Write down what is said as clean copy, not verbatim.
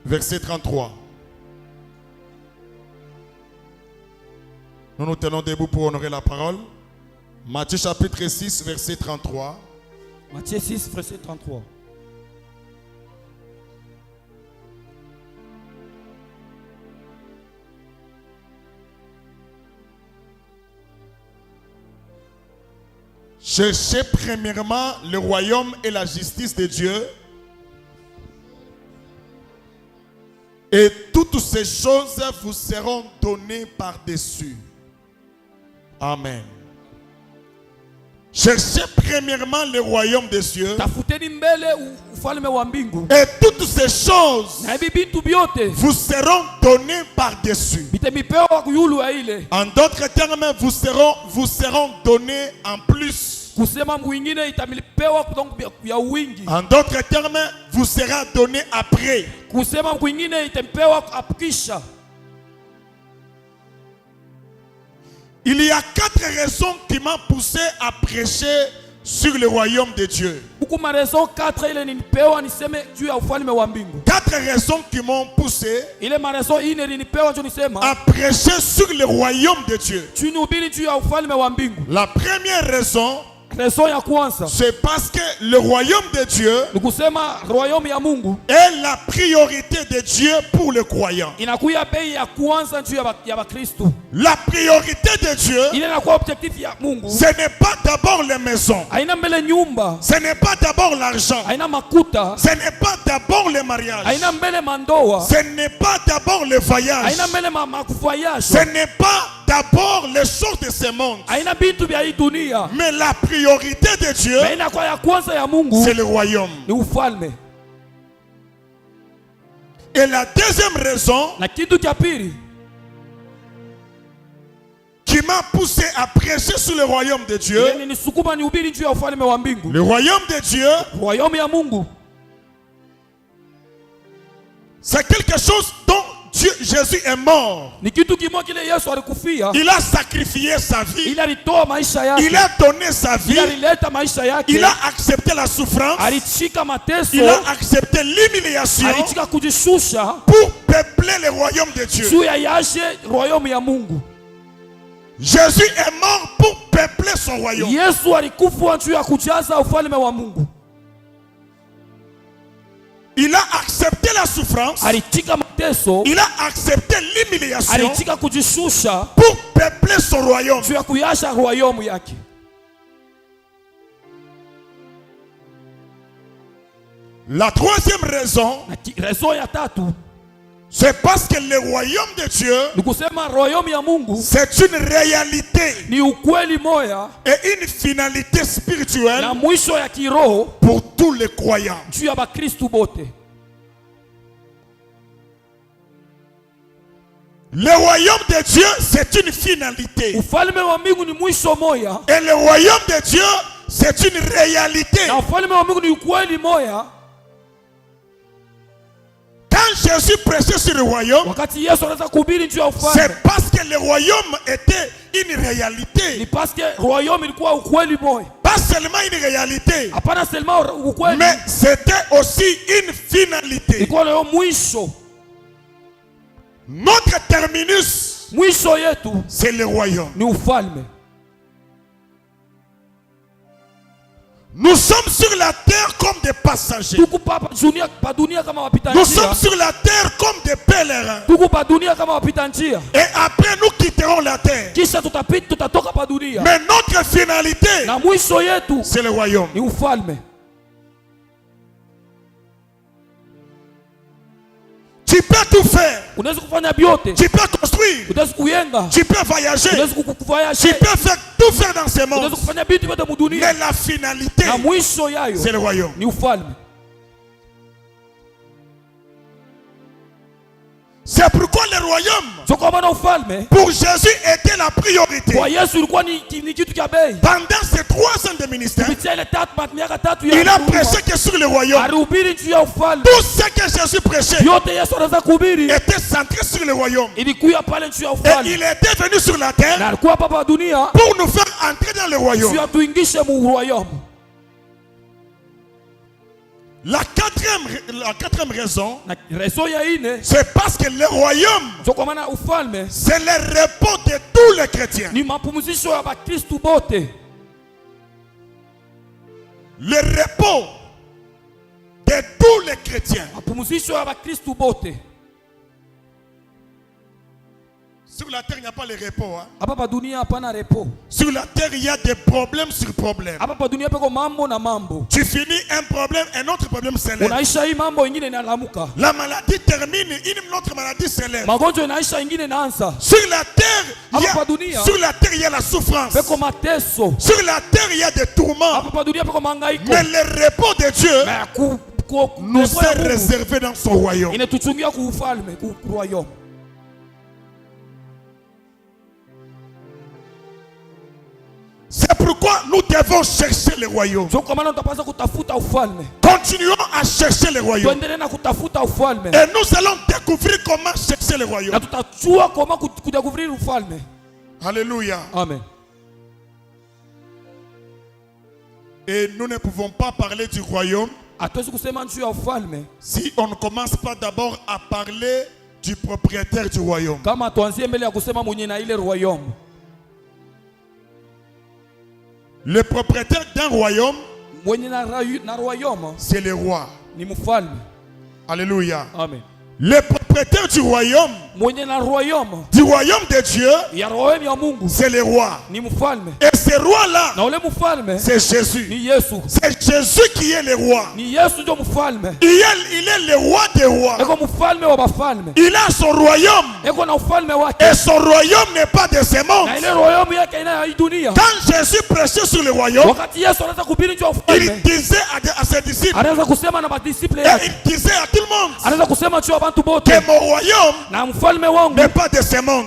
verset 33. Nous nous tenons debout pour honorer la parole. Matthieu chapitre 6, verset 33. Matthieu 6, verset 33. Cherchez premièrement le royaume et la justice de Dieu, et toutes ces choses vous seront données par-dessus. Amen. Cherchez premièrement le royaume des cieux, et toutes ces choses vous seront données par-dessus. En d'autres termes, vous seront données en plus. En d'autres termes, vous sera donné après. Il y a 4 raisons qui m'ont poussé à prêcher sur le royaume de Dieu. 4 raisons qui m'ont poussé à prêcher sur le royaume de Dieu. La première raison, c'est parce que le royaume de Dieu est la priorité de Dieu pour le croyant. La priorité de Dieu, ce n'est pas d'abord les maisons, ce n'est pas d'abord l'argent, ce n'est pas d'abord le mariage, ce n'est pas d'abord le voyage, ce n'est pas d'abord les choses de ce monde. Mais la priorité de Dieu, c'est le royaume. Et la deuxième raison qui m'a poussé à prêcher sur le royaume de Dieu, le royaume de Dieu, c'est quelque chose dont Jésus est mort. Il a sacrifié sa vie. Il a donné sa vie. Il a accepté la souffrance. Il a accepté l'humiliation pour peupler le royaume de Dieu. Jésus est mort pour peupler son royaume. Il a accepté la souffrance. Il a accepté l'humiliation pour peupler son royaume. La troisième raison, c'est parce que le royaume de Dieu, c'est une réalité et une finalité spirituelle pour tous les croyants. Le royaume de Dieu, c'est une finalité. Et le royaume de Dieu, c'est une réalité. Quand Jésus prêchait sur le royaume, c'est parce que le royaume était une réalité. Pas seulement une réalité, mais c'était aussi une finalité. Notre terminus, c'est le royaume. Nous sommes sur la terre comme des passagers. Nous sommes sur la terre comme des pèlerins. Et après nous quitterons la terre. Mais notre finalité, c'est le royaume. Tu peux tout faire. Tu peux construire. Tu peux voyager. Tu peux faire tout faire dans ce monde. Mais la finalité, c'est le royaume. C'est pourquoi le royaume, pour Jésus, était la priorité. Pendant ces 3 ans de ministère, il a prêché que sur le royaume. Tout ce que Jésus prêchait était centré sur le royaume. Et il était venu sur la terre pour nous faire entrer dans le royaume. La quatrième raison, c'est parce que le royaume, c'est le repos de tous les chrétiens. Le repos de tous les chrétiens. Sur la terre, il n'y a pas le repos. Hein? Sur la terre, il y a des problèmes sur problèmes. Tu finis un problème, un autre problème s'élève. La maladie termine, une autre maladie s'élève. Sur la terre, il y a la souffrance. Sur la terre, il y a des tourments. Mais le repos de Dieu nous est réservé dans son royaume. C'est pourquoi nous devons chercher le royaume. Continuons à chercher le royaume. Et nous allons découvrir comment chercher le royaume. Alléluia. Amen. Et nous ne pouvons pas parler du royaume si on ne commence pas d'abord à parler du propriétaire du royaume. Le propriétaire d'un royaume, c'est le roi. Alléluia. Amen. Le propriétaire du royaume de Dieu, c'est le roi. Et ce roi-là, c'est Jésus. C'est Jésus qui est le roi. Il est le roi des rois. Il a son royaume. Et son royaume n'est pas de ce monde. Quand Jésus prêchait sur le royaume, il disait à ses disciples, et il disait à tout le monde, que mon royaume n'est pas de ce monde.